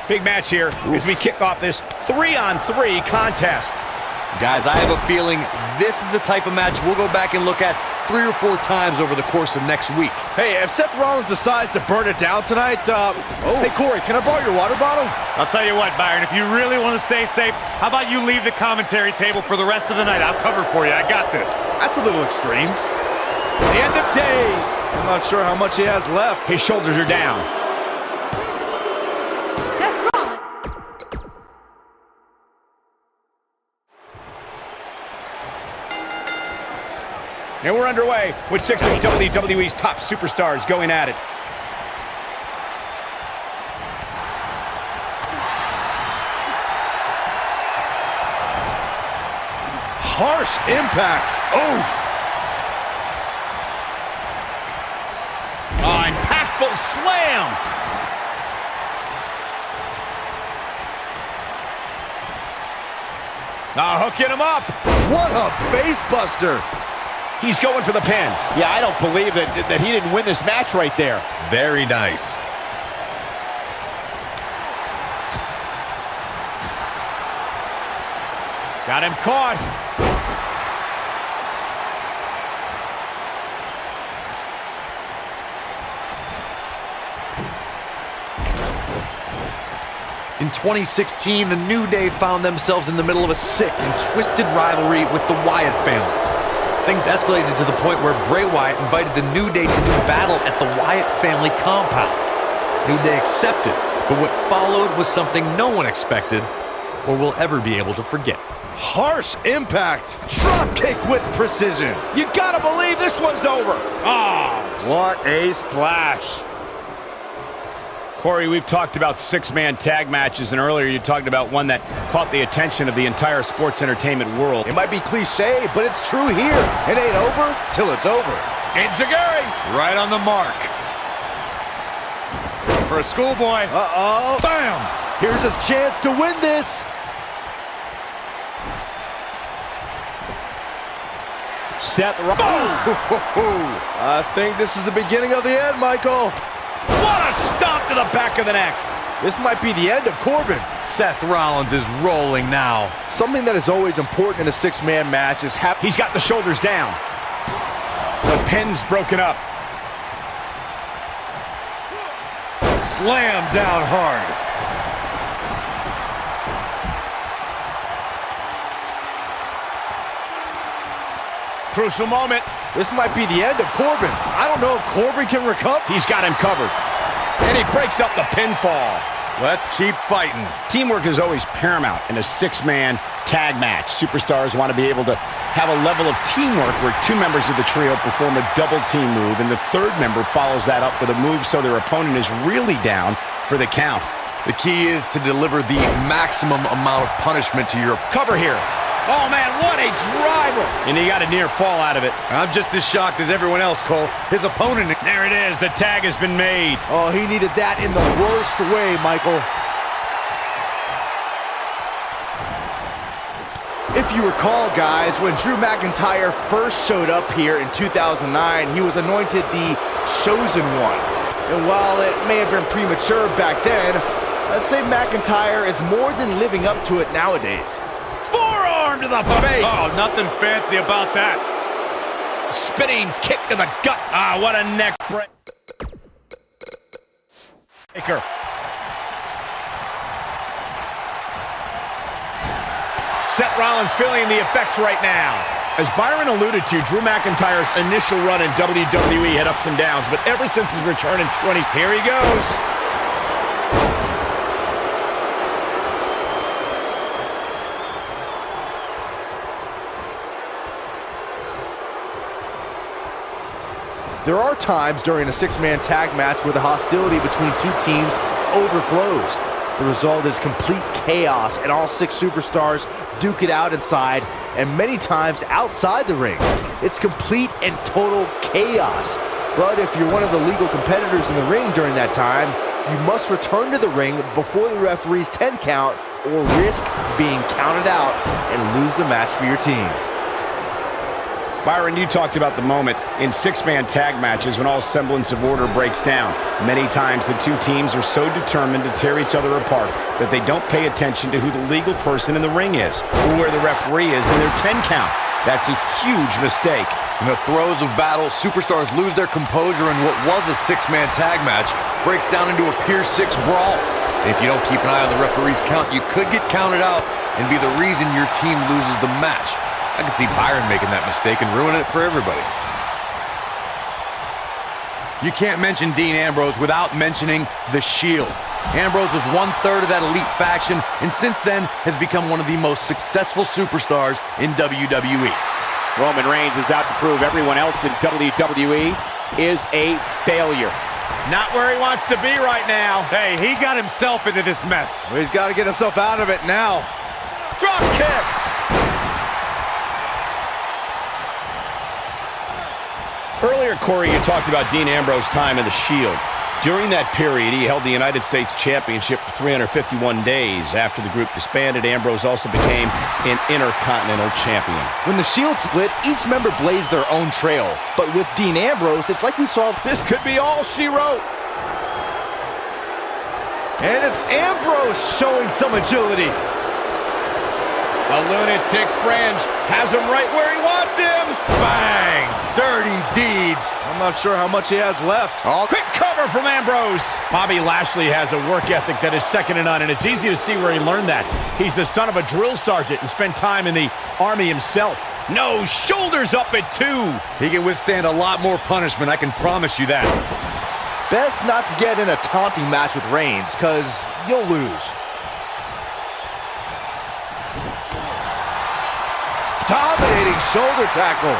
Big match here as we kick off this 3-on-3 contest. Guys, I have a feeling this is the type of match we'll go back and look at 3 or 4 times over the course of next week. Hey, if Seth Rollins decides to burn it down tonight, Hey, Corey, can I borrow your water bottle? I'll tell you what, Byron, if you really want to stay safe, how about you leave the commentary table for the rest of the night? I'll cover for you. I got this. That's a little extreme. The end of days. I'm not sure how much he has left. His shoulders are down. Seth Rollins. And we're underway with 6 of WWE's top superstars going at it. Harsh impact. Oof. Oh, impactful slam. Hooking him up. What a face buster. He's going for the pin. Yeah, I don't believe that he didn't win this match right there. Very nice. Got him caught. In 2016, the New Day found themselves in the middle of a sick and twisted rivalry with the Wyatt family. Things escalated to the point where Bray Wyatt invited the New Day to do battle at the Wyatt family compound. New Day accepted, but what followed was something no one expected or will ever be able to forget. Harsh impact. Drop kick with precision. You gotta believe this one's over. What a splash. Corey, we've talked about 6-man tag matches, and earlier you talked about one that caught the attention of the entire sports entertainment world. It might be cliche, but it's true here. It ain't over till it's over. Enziguri. Right on the mark. For a schoolboy. Uh-oh. Bam! Here's his chance to win this. Seth Rollins. I think this is the beginning of the end, Michael. What a stomp to the back of the neck. This might be the end of Corbin. Seth Rollins is rolling now. Something that is always important in a 6-man match is He's got the shoulders down. The pin's broken up. Slam down hard. Crucial moment. This might be the end of Corbin. I don't know if Corbin can recover. He's got him covered. And he breaks up the pinfall. Let's keep fighting. Teamwork is always paramount in a 6-man tag match. Superstars want to be able to have a level of teamwork where 2 members of the trio perform a double team move, and the 3rd member follows that up with a move so their opponent is really down for the count. The key is to deliver the maximum amount of punishment to your Cover here. Oh, man, what a driver. And he got a near fall out of it. I'm just as shocked as everyone else, Cole. His opponent... There it is. The tag has been made. Oh, he needed that in the worst way, Michael. If you recall, guys, when Drew McIntyre first showed up here in 2009, he was anointed the Chosen One. And while it may have been premature back then, I'd say McIntyre is more than living up to it nowadays. Forearm to the face. Oh, nothing fancy about that. Spinning kick to the gut. Ah, what a neck breaker. Seth Rollins feeling the effects right now. As Byron alluded to, Drew McIntyre's initial run in WWE had ups and downs, but ever since his return in here he goes. There are times during a 6-man tag match where the hostility between 2 teams overflows. The result is complete chaos, and all 6 superstars duke it out inside, and many times outside the ring. It's complete and total chaos. But if you're one of the legal competitors in the ring during that time, you must return to the ring before the referee's 10 count or risk being counted out and lose the match for your team. Byron, you talked about the moment in six-man tag matches when all semblance of order breaks down. Many times the two teams are so determined to tear each other apart that they don't pay attention to who the legal person in the ring is or where the referee is in their 10 count. That's a huge mistake. In the throes of battle, superstars lose their composure, and what was a six-man tag match breaks down into a Pier 6 brawl. And if you don't keep an eye on the referee's count, you could get counted out and be the reason your team loses the match. I can see Byron making that mistake and ruining it for everybody. You can't mention Dean Ambrose without mentioning The Shield. Ambrose was 1/3 of that elite faction, and since then has become one of the most successful superstars in WWE. Roman Reigns is out to prove everyone else in WWE is a failure. Not where he wants to be right now. Hey, he got himself into this mess. Well, he's got to get himself out of it now. Drop kick. Earlier, Corey, you talked about Dean Ambrose's time in the Shield. During that period, he held the United States Championship for 351 days. After the group disbanded, Ambrose also became an Intercontinental Champion. When the Shield split, each member blazed their own trail. But with Dean Ambrose, it's like we saw This could be all she wrote. And it's Ambrose showing some agility. A lunatic fringe has him right where he wants him. Bang! Dirty deeds. I'm not sure how much he has left. Oh, quick cover from Ambrose. Bobby Lashley has a work ethic that is second to none, and it's easy to see where he learned that. He's the son of a drill sergeant and spent time in the Army himself. No, shoulders up at 2. He can withstand a lot more punishment, I can promise you that. Best not to get in a taunting match with Reigns, because you'll lose. Dominating shoulder tackle.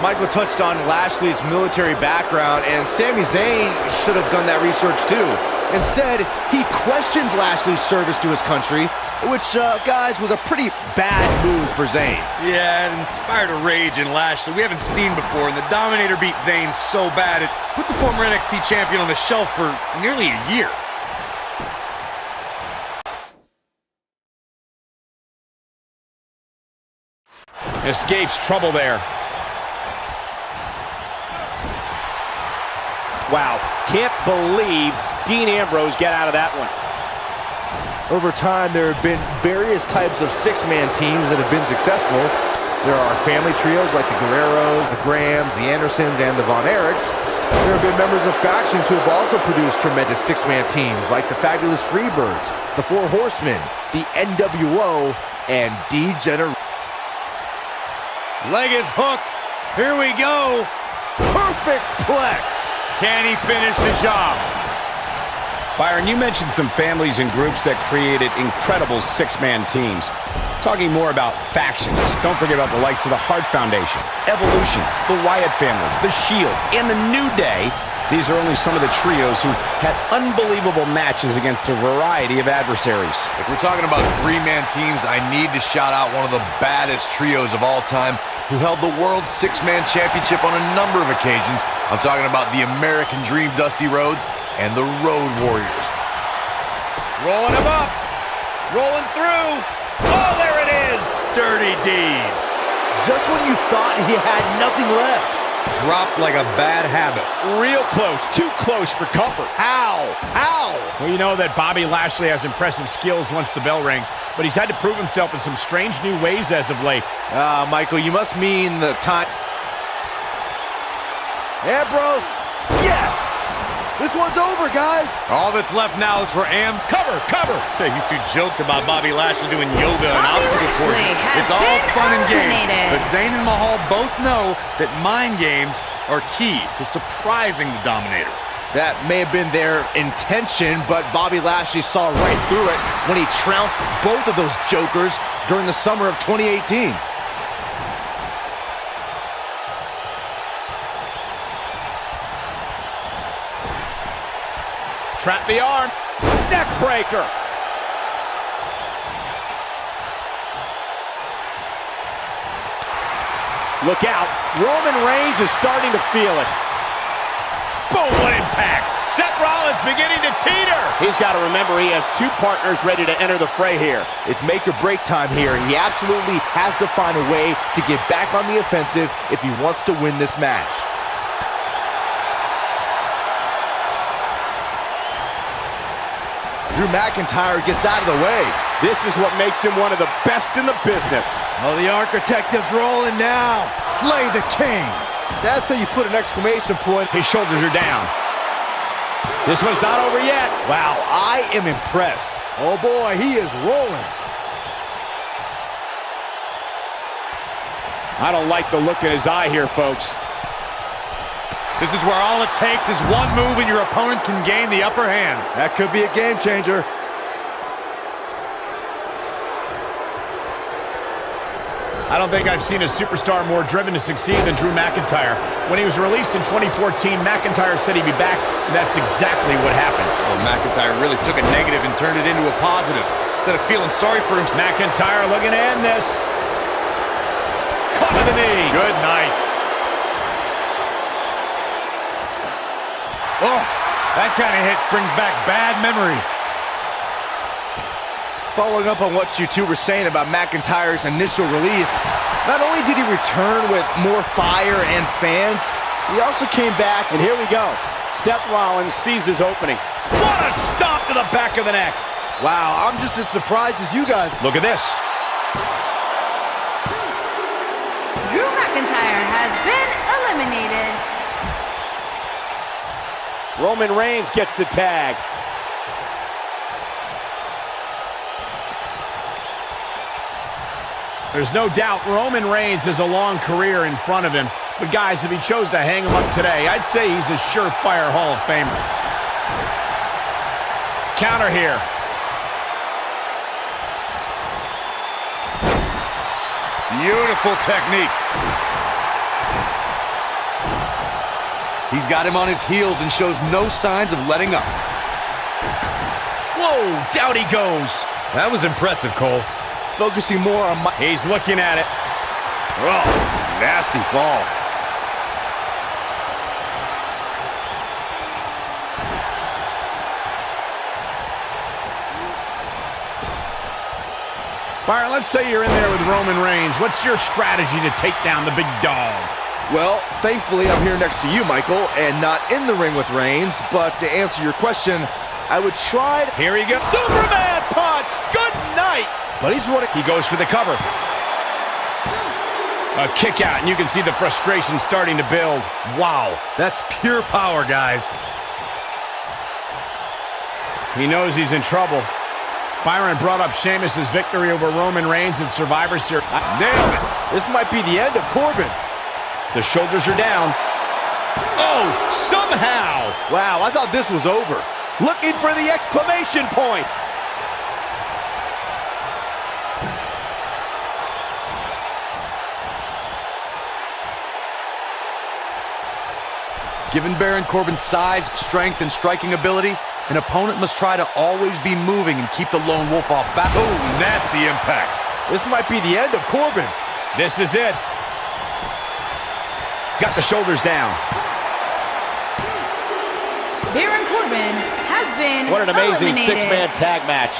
Michael touched on Lashley's military background, and Sami Zayn should have done that research too. Instead, he questioned Lashley's service to his country, which, guys, was a pretty bad move for Zayn. Yeah, it inspired a rage in Lashley we haven't seen before, and the Dominator beat Zayn so bad it put the former NXT champion on the shelf for nearly a year. Escapes trouble there. Wow, can't believe Dean Ambrose got out of that one. Over time, there have been various types of six-man teams that have been successful. There are family trios like the Guerreros, the Grahams, the Andersons, and the Von Erichs. There have been members of factions who have also produced tremendous six-man teams like the Fabulous Freebirds, the Four Horsemen, the NWO, and D-Generation. Leg is hooked. Here we go. Perfect plex. Can he finish the job? Byron, you mentioned some families and groups that created incredible six-man teams. Talking more about factions, don't forget about the likes of the Hart Foundation, Evolution, the Wyatt family, the Shield, and the New Day. These are only some of the trios who had unbelievable matches against a variety of adversaries. If we're talking about three-man teams, I need to shout out one of the baddest trios of all time who held the World Six-Man Championship on a number of occasions. I'm talking about the American Dream Dusty Rhodes and the Road Warriors. Rolling him up, rolling through. Oh, there it is. Dirty deeds. Just when you thought he had nothing left. Dropped like a bad habit. Real close, too close for comfort. How? How? Well, you know that Bobby Lashley has impressive skills once the bell rings, but he's had to prove himself in some strange new ways as of late. Michael, you must mean the time. Ambrose, yes! This one's over, guys. All that's left now is for Cover, cover. Hey, you two joked about Bobby Lashley doing yoga and Bobby obstacle Lashley courses. has It's all been fun and games, eliminated. but Zayn and Mahal both know that mind games are key to surprising the Dominator. That may have been their intention, but Bobby Lashley saw right through it when he trounced both of those jokers during the summer of 2018. Trap the arm. Neck breaker. Look out, Roman Reigns is starting to feel it. Boom, what impact. Seth Rollins beginning to teeter. He's got to remember he has two partners ready to enter the fray here. It's make or break time here. He absolutely has to find a way to get back on the offensive if he wants to win this match. Drew McIntyre gets out of the way. This is what makes him one of the best in the business. Oh, the Architect is rolling now. Slay the King. That's how you put an exclamation point. His shoulders are down. This one's not over yet. Wow, I am impressed. Oh boy, he is rolling. I don't like the look in his eye here, folks. This is where all it takes is one move and your opponent can gain the upper hand. That could be a game changer. I don't think I've seen a superstar more driven to succeed than Drew McIntyre. When he was released in 2014, McIntyre said he'd be back, and that's exactly what happened. Oh, McIntyre really took a negative and turned it into a positive. Instead of feeling sorry for him, McIntyre looking to end this. Cut to the knee. Good night. Oh, that kind of hit brings back bad memories. Following up on what you two were saying about McIntyre's initial release, not only did he return with more fire and fans, he also came back. And here we go. Seth Rollins sees his opening. What a stop to the back of the neck. Wow, I'm just as surprised as you guys. Look at this. Drew McIntyre has been eliminated. Roman Reigns gets the tag. There's no doubt Roman Reigns has a long career in front of him. But guys, if he chose to hang him up today, I'd say he's a surefire Hall of Famer. Counter here. Beautiful technique. He's got him on his heels and shows no signs of letting up. Whoa, down he goes. That was impressive, Cole. Focusing more on my... He's looking at it. Oh, nasty fall. Byron, let's say you're in there with Roman Reigns. What's your strategy to take down the big dog? Well, thankfully, I'm here next to you, Michael, and not in the ring with Reigns. But to answer your question, I would try to... Here he goes. Superman punch! Good night! But he's running... He goes for the cover. A kick out, and you can see the frustration starting to build. Wow, that's pure power, guys. He knows he's in trouble. Byron brought up Sheamus' victory over Roman Reigns in Survivor Series. Nailed it. This might be the end of Corbin. The shoulders are down. Oh, somehow! Wow, I thought this was over. Looking for the exclamation point. Given Baron Corbin's size, strength, and striking ability, an opponent must try to always be moving and keep the lone wolf off balance. Oh, nasty impact. This might be the end of Corbin. This is it. Got the shoulders down. Baron Corbin has been What an amazing eliminated. six-man tag match.